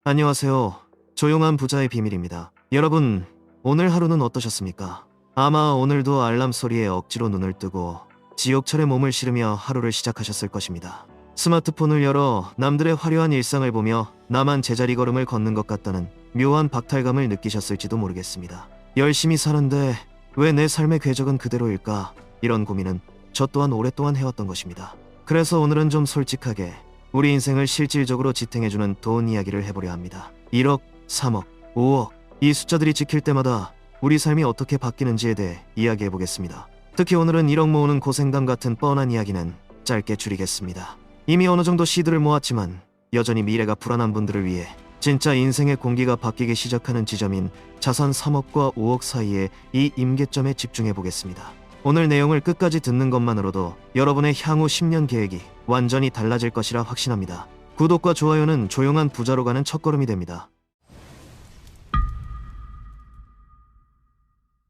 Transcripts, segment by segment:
안녕하세요. 조용한 부자의 비밀입니다. 여러분, 오늘 하루는 어떠셨습니까? 아마 오늘도 알람 소리에 억지로 눈을 뜨고 지옥철에 몸을 실으며 하루를 시작하셨을 것입니다. 스마트폰을 열어 남들의 화려한 일상을 보며 나만 제자리 걸음을 걷는 것 같다는 묘한 박탈감을 느끼셨을지도 모르겠습니다. 열심히 사는데 왜 내 삶의 궤적은 그대로일까? 이런 고민은 저 또한 오랫동안 해왔던 것입니다. 그래서 오늘은 좀 솔직하게 우리 인생을 실질적으로 지탱해주는 돈 이야기를 해보려 합니다. 1억, 3억, 5억 이 숫자들이 찍힐 때마다 우리 삶이 어떻게 바뀌는지에 대해 이야기해보겠습니다. 특히 오늘은 1억 모으는 고생담 같은 뻔한 이야기는 짧게 줄이겠습니다. 이미 어느 정도 시드를 모았지만 여전히 미래가 불안한 분들을 위해 진짜 인생의 공기가 바뀌기 시작하는 지점인 자산 3억과 5억 사이의 이 임계점에 집중해보겠습니다. 오늘 내용을 끝까지 듣는 것만으로도 여러분의 향후 10년 계획이 완전히 달라질 것이라 확신합니다. 구독과 좋아요는 조용한 부자로 가는 첫걸음이 됩니다.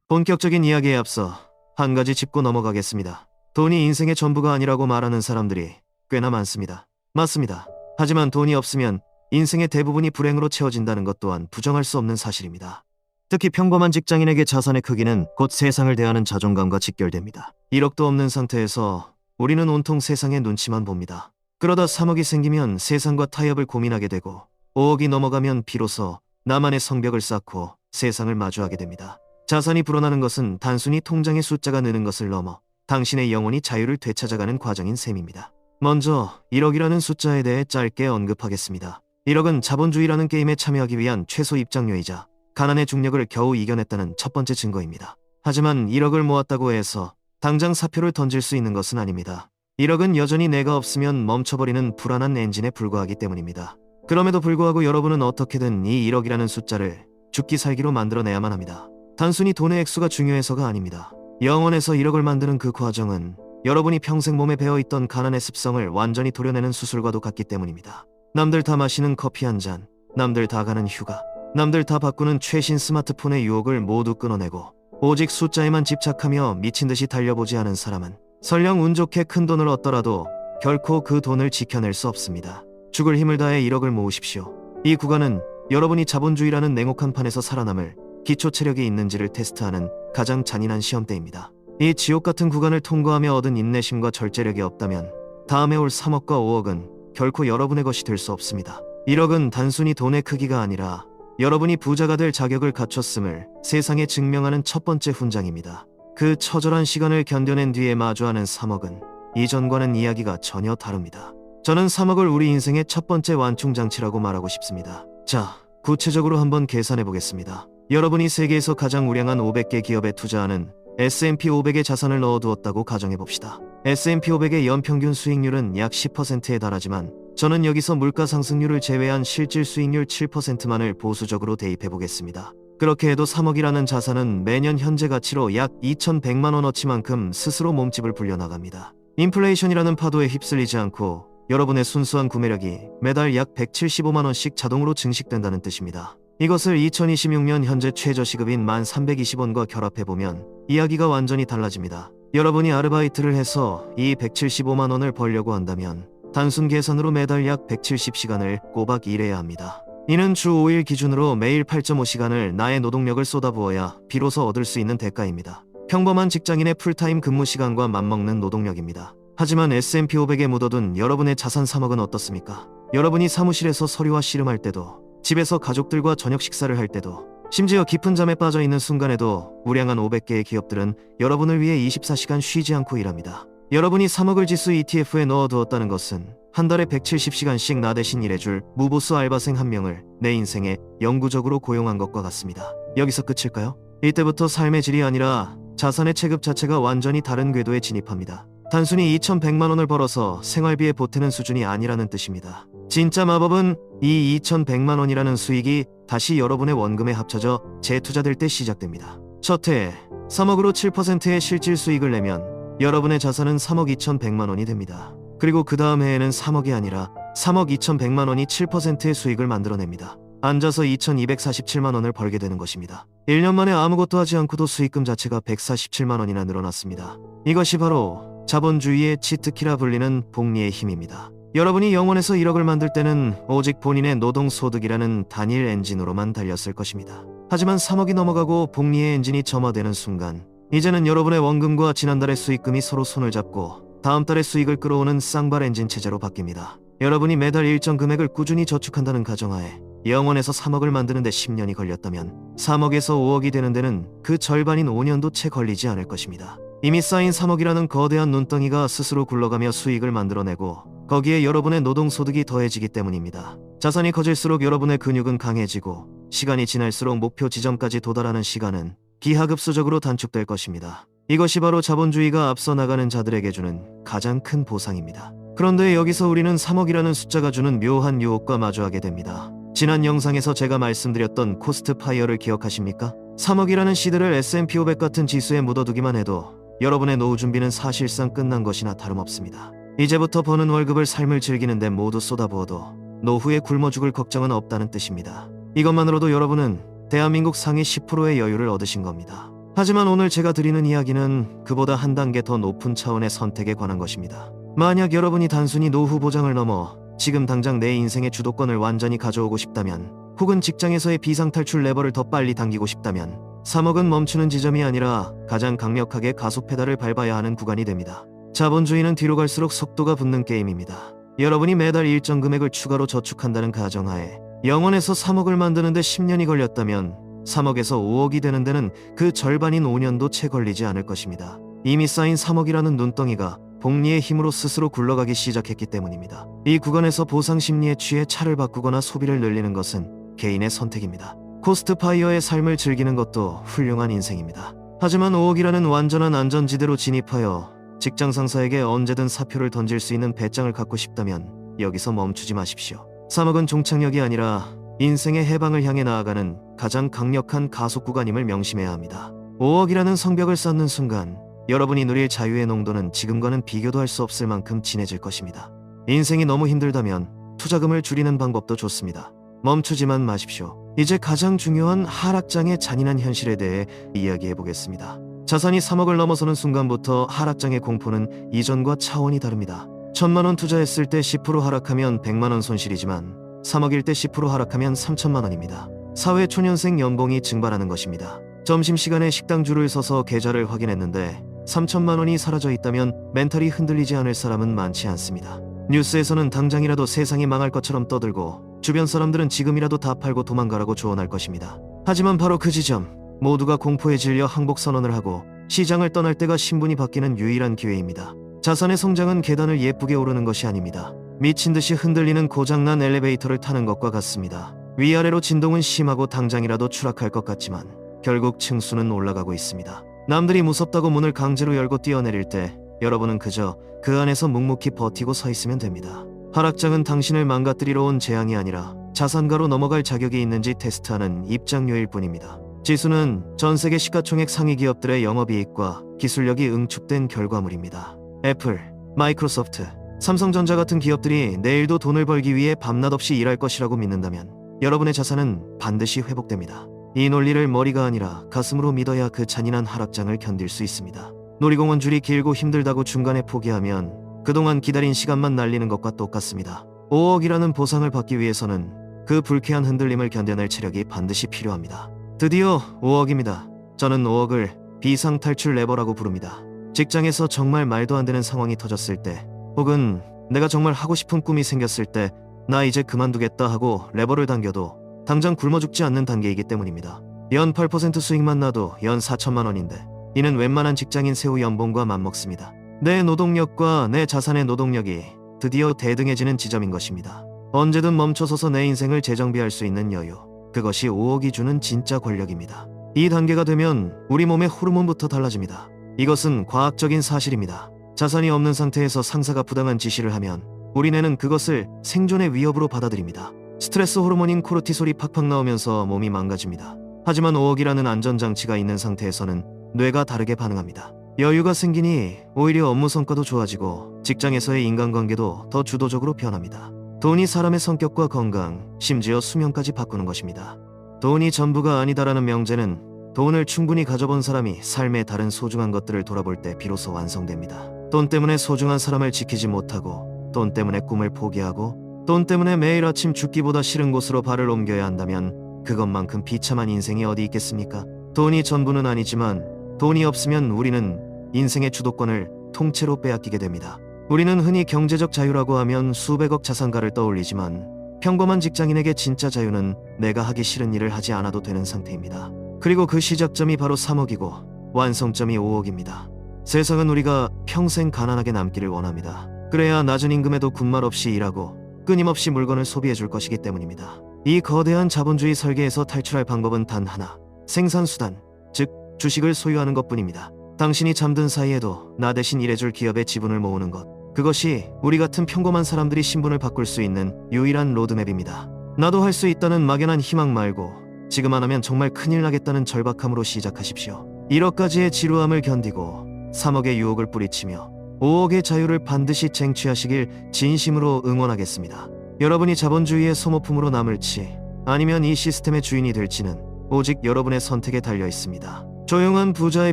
본격적인 이야기에 앞서 한 가지 짚고 넘어가겠습니다. 돈이 인생의 전부가 아니라고 말하는 사람들이 꽤나 많습니다. 맞습니다. 하지만 돈이 없으면 인생의 대부분이 불행으로 채워진다는 것 또한 부정할 수 없는 사실입니다. 특히 평범한 직장인에게 자산의 크기는 곧 세상을 대하는 자존감과 직결됩니다. 1억도 없는 상태에서 우리는 온통 세상의 눈치만 봅니다. 그러다 3억이 생기면 세상과 타협을 고민하게 되고 5억이 넘어가면 비로소 나만의 성벽을 쌓고 세상을 마주하게 됩니다. 자산이 불어나는 것은 단순히 통장의 숫자가 느는 것을 넘어 당신의 영혼이 자유를 되찾아가는 과정인 셈입니다. 먼저 1억이라는 숫자에 대해 짧게 언급하겠습니다. 1억은 자본주의라는 게임에 참여하기 위한 최소 입장료이자 가난의 중력을 겨우 이겨냈다는 첫 번째 증거입니다. 하지만 1억을 모았다고 해서 당장 사표를 던질 수 있는 것은 아닙니다. 1억은 여전히 내가 없으면 멈춰버리는 불안한 엔진에 불과하기 때문입니다. 그럼에도 불구하고 여러분은 어떻게든 이 1억이라는 숫자를 죽기 살기로 만들어내야만 합니다. 단순히 돈의 액수가 중요해서가 아닙니다. 영원에서 1억을 만드는 그 과정은 여러분이 평생 몸에 배어있던 가난의 습성을 완전히 도려내는 수술과도 같기 때문입니다. 남들 다 마시는 커피 한 잔, 남들 다 가는 휴가, 남들 다 바꾸는 최신 스마트폰의 유혹을 모두 끊어내고 오직 숫자에만 집착하며 미친듯이 달려보지 않은 사람은 설령 운 좋게 큰 돈을 얻더라도 결코 그 돈을 지켜낼 수 없습니다. 죽을 힘을 다해 1억을 모으십시오. 이 구간은 여러분이 자본주의라는 냉혹한 판에서 살아남을 기초 체력이 있는지를 테스트하는 가장 잔인한 시험대입니다. 이 지옥 같은 구간을 통과하며 얻은 인내심과 절제력이 없다면 다음에 올 3억과 5억은 결코 여러분의 것이 될 수 없습니다. 1억은 단순히 돈의 크기가 아니라 여러분이 부자가 될 자격을 갖췄음을 세상에 증명하는 첫 번째 훈장입니다. 그 처절한 시간을 견뎌낸 뒤에 마주하는 3억은 이전과는 이야기가 전혀 다릅니다. 저는 3억을 우리 인생의 첫 번째 완충장치라고 말하고 싶습니다. 자, 구체적으로 한번 계산해 보겠습니다. 여러분이 세계에서 가장 우량한 500개 기업에 투자하는 S&P 500의 자산을 넣어두었다고 가정해 봅시다. S&P 500의 연평균 수익률은 약 10%에 달하지만 저는 여기서 물가 상승률을 제외한 실질 수익률 7%만을 보수적으로 대입해 보겠습니다. 그렇게 해도 3억이라는 자산은 매년 현재 가치로 약 2,100만 원어치만큼 스스로 몸집을 불려나갑니다. 인플레이션이라는 파도에 휩쓸리지 않고 여러분의 순수한 구매력이 매달 약 175만 원씩 자동으로 증식된다는 뜻입니다. 이것을 2026년 현재 최저시급인 1,320원과 결합해보면 이야기가 완전히 달라집니다. 여러분이 아르바이트를 해서 이 175만 원을 벌려고 한다면 단순 계산으로 매달 약 170시간을 꼬박 일해야 합니다. 이는 주 5일 기준으로 매일 8.5시간을 나의 노동력을 쏟아부어야 비로소 얻을 수 있는 대가입니다. 평범한 직장인의 풀타임 근무 시간과 맞먹는 노동력입니다. 하지만 S&P 500에 묻어둔 여러분의 자산 3억은 어떻습니까? 여러분이 사무실에서 서류와 씨름할 때도, 집에서 가족들과 저녁 식사를 할 때도, 심지어 깊은 잠에 빠져있는 순간에도 우량한 500개의 기업들은 여러분을 위해 24시간 쉬지 않고 일합니다. 여러분이 3억을 지수 ETF에 넣어두었다는 것은 한 달에 170시간씩 나 대신 일해줄 무보수 알바생 한 명을 내 인생에 영구적으로 고용한 것과 같습니다. 여기서 끝일까요? 이때부터 삶의 질이 아니라 자산의 체급 자체가 완전히 다른 궤도에 진입합니다. 단순히 2,100만 원을 벌어서 생활비에 보태는 수준이 아니라는 뜻입니다. 진짜 마법은 이 2,100만 원이라는 수익이 다시 여러분의 원금에 합쳐져 재투자될 때 시작됩니다. 첫 해에 3억으로 7%의 실질 수익을 내면 여러분의 자산은 3억 2,100만 원이 됩니다. 그리고 그 다음 해에는 3억이 아니라 3억 2,100만 원이 7%의 수익을 만들어냅니다. 앉아서 2,247만 원을 벌게 되는 것입니다. 1년 만에 아무것도 하지 않고도 수익금 자체가 147만 원이나 늘어났습니다. 이것이 바로 자본주의의 치트키라 불리는 복리의 힘입니다. 여러분이 영원에서 1억을 만들 때는 오직 본인의 노동소득이라는 단일 엔진으로만 달렸을 것입니다. 하지만 3억이 넘어가고 복리의 엔진이 점화되는 순간 이제는 여러분의 원금과 지난달의 수익금이 서로 손을 잡고 다음 달의 수익을 끌어오는 쌍발 엔진 체제로 바뀝니다. 여러분이 매달 일정 금액을 꾸준히 저축한다는 가정하에 영원에서 3억을 만드는데 10년이 걸렸다면 3억에서 5억이 되는 데는 그 절반인 5년도 채 걸리지 않을 것입니다. 이미 쌓인 3억이라는 거대한 눈덩이가 스스로 굴러가며 수익을 만들어내고 거기에 여러분의 노동소득이 더해지기 때문입니다. 자산이 커질수록 여러분의 근육은 강해지고 시간이 지날수록 목표 지점까지 도달하는 시간은 기하급수적으로 단축될 것입니다. 이것이 바로 자본주의가 앞서 나가는 자들에게 주는 가장 큰 보상입니다. 그런데 여기서 우리는 3억이라는 숫자가 주는 묘한 유혹과 마주하게 됩니다. 지난 영상에서 제가 말씀드렸던 코스트 파이어를 기억하십니까? 3억이라는 시드를 S&P 500 같은 지수에 묻어두기만 해도 여러분의 노후 준비는 사실상 끝난 것이나 다름없습니다. 이제부터 버는 월급을 삶을 즐기는 데 모두 쏟아부어도 노후에 굶어 죽을 걱정은 없다는 뜻입니다. 이것만으로도 여러분은 대한민국 상위 10%의 여유를 얻으신 겁니다. 하지만 오늘 제가 드리는 이야기는 그보다 한 단계 더 높은 차원의 선택에 관한 것입니다. 만약 여러분이 단순히 노후 보장을 넘어 지금 당장 내 인생의 주도권을 완전히 가져오고 싶다면, 혹은 직장에서의 비상탈출 레버를 더 빨리 당기고 싶다면 3억은 멈추는 지점이 아니라 가장 강력하게 가속 페달을 밟아야 하는 구간이 됩니다. 자본주의는 뒤로 갈수록 속도가 붙는 게임입니다. 여러분이 매달 일정 금액을 추가로 저축한다는 가정하에 영원에서 3억을 만드는데 10년이 걸렸다면 3억에서 5억이 되는 데는 그 절반인 5년도 채 걸리지 않을 것입니다. 이미 쌓인 3억이라는 눈덩이가 복리의 힘으로 스스로 굴러가기 시작했기 때문입니다. 이 구간에서 보상 심리에 취해 차를 바꾸거나 소비를 늘리는 것은 개인의 선택입니다. 코스트 파이어의 삶을 즐기는 것도 훌륭한 인생입니다. 하지만 5억이라는 완전한 안전지대로 진입하여 직장 상사에게 언제든 사표를 던질 수 있는 배짱을 갖고 싶다면 여기서 멈추지 마십시오. 3억은 종착역이 아니라 인생의 해방을 향해 나아가는 가장 강력한 가속 구간임을 명심해야 합니다. 5억이라는 성벽을 쌓는 순간 여러분이 누릴 자유의 농도는 지금과는 비교도 할 수 없을 만큼 진해질 것입니다. 인생이 너무 힘들다면 투자금을 줄이는 방법도 좋습니다. 멈추지만 마십시오. 이제 가장 중요한 하락장의 잔인한 현실에 대해 이야기해 보겠습니다. 자산이 3억을 넘어서는 순간부터 하락장의 공포는 이전과 차원이 다릅니다. 1,000만 원 투자했을 때 10% 하락하면 100만 원 손실이지만 3억일 때 10% 하락하면 3천만 원입니다. 사회 초년생 연봉이 증발하는 것입니다. 점심시간에 식당 줄을 서서 계좌를 확인했는데 3천만 원이 사라져 있다면 멘탈이 흔들리지 않을 사람은 많지 않습니다. 뉴스에서는 당장이라도 세상이 망할 것처럼 떠들고 주변 사람들은 지금이라도 다 팔고 도망가라고 조언할 것입니다. 하지만 바로 그 지점, 모두가 공포에 질려 항복 선언을 하고 시장을 떠날 때가 신분이 바뀌는 유일한 기회입니다. 자산의 성장은 계단을 예쁘게 오르는 것이 아닙니다. 미친 듯이 흔들리는 고장난 엘리베이터를 타는 것과 같습니다. 위아래로 진동은 심하고 당장이라도 추락할 것 같지만 결국 층수는 올라가고 있습니다. 남들이 무섭다고 문을 강제로 열고 뛰어내릴 때 여러분은 그저 그 안에서 묵묵히 버티고 서 있으면 됩니다. 하락장은 당신을 망가뜨리러 온 재앙이 아니라 자산가로 넘어갈 자격이 있는지 테스트하는 입장료일 뿐입니다. 지수는 전 세계 시가총액 상위 기업들의 영업이익과 기술력이 응축된 결과물입니다. 애플, 마이크로소프트, 삼성전자 같은 기업들이 내일도 돈을 벌기 위해 밤낮 없이 일할 것이라고 믿는다면 여러분의 자산은 반드시 회복됩니다. 이 논리를 머리가 아니라 가슴으로 믿어야 그 잔인한 하락장을 견딜 수 있습니다. 놀이공원 줄이 길고 힘들다고 중간에 포기하면 그동안 기다린 시간만 날리는 것과 똑같습니다. 5억이라는 보상을 받기 위해서는 그 불쾌한 흔들림을 견뎌낼 체력이 반드시 필요합니다. 드디어 5억입니다. 저는 5억을 비상탈출 레버라고 부릅니다. 직장에서 정말 말도 안 되는 상황이 터졌을 때, 혹은 내가 정말 하고 싶은 꿈이 생겼을 때 나 이제 그만두겠다 하고 레버를 당겨도 당장 굶어 죽지 않는 단계이기 때문입니다. 연 8% 수익만 나도 연 4천만 원인데 이는 웬만한 직장인 세후 연봉과 맞먹습니다. 내 노동력과 내 자산의 노동력이 드디어 대등해지는 지점인 것입니다. 언제든 멈춰서서 내 인생을 재정비할 수 있는 여유, 그것이 5억이 주는 진짜 권력입니다. 이 단계가 되면 우리 몸의 호르몬부터 달라집니다. 이것은 과학적인 사실입니다. 자산이 없는 상태에서 상사가 부당한 지시를 하면 우리 뇌는 그것을 생존의 위협으로 받아들입니다. 스트레스 호르몬인 코르티솔이 팍팍 나오면서 몸이 망가집니다. 하지만 5억이라는 안전장치가 있는 상태에서는 뇌가 다르게 반응합니다. 여유가 생기니 오히려 업무 성과도 좋아지고 직장에서의 인간관계도 더 주도적으로 변합니다. 돈이 사람의 성격과 건강, 심지어 수명까지 바꾸는 것입니다. 돈이 전부가 아니다라는 명제는 돈을 충분히 가져본 사람이 삶의 다른 소중한 것들을 돌아볼 때 비로소 완성됩니다. 돈 때문에 소중한 사람을 지키지 못하고 돈 때문에 꿈을 포기하고 돈 때문에 매일 아침 죽기보다 싫은 곳으로 발을 옮겨야 한다면 그것만큼 비참한 인생이 어디 있겠습니까? 돈이 전부는 아니지만 돈이 없으면 우리는 인생의 주도권을 통째로 빼앗기게 됩니다. 우리는 흔히 경제적 자유라고 하면 수백억 자산가를 떠올리지만 평범한 직장인에게 진짜 자유는 내가 하기 싫은 일을 하지 않아도 되는 상태입니다. 그리고 그 시작점이 바로 3억이고 완성점이 5억입니다. 세상은 우리가 평생 가난하게 남기를 원합니다. 그래야 낮은 임금에도 군말 없이 일하고 끊임없이 물건을 소비해 줄 것이기 때문입니다. 이 거대한 자본주의 설계에서 탈출할 방법은 단 하나, 생산수단, 즉 주식을 소유하는 것뿐입니다. 당신이 잠든 사이에도 나 대신 일해줄 기업의 지분을 모으는 것, 그것이 우리 같은 평범한 사람들이 신분을 바꿀 수 있는 유일한 로드맵입니다. 나도 할 수 있다는 막연한 희망 말고 지금 안 하면 정말 큰일 나겠다는 절박함으로 시작하십시오. 1억까지의 지루함을 견디고 3억의 유혹을 뿌리치며 5억의 자유를 반드시 쟁취하시길 진심으로 응원하겠습니다. 여러분이 자본주의의 소모품으로 남을지 아니면 이 시스템의 주인이 될지는 오직 여러분의 선택에 달려 있습니다. 조용한 부자의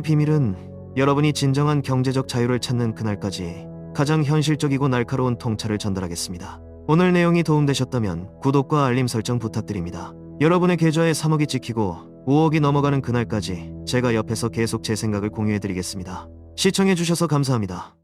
비밀은 여러분이 진정한 경제적 자유를 찾는 그날까지 가장 현실적이고 날카로운 통찰을 전달하겠습니다. 오늘 내용이 도움되셨다면 구독과 알림 설정 부탁드립니다. 여러분의 계좌에 3억이 찍히고 5억이 넘어가는 그날까지 제가 옆에서 계속 제 생각을 공유해드리겠습니다. 시청해주셔서 감사합니다.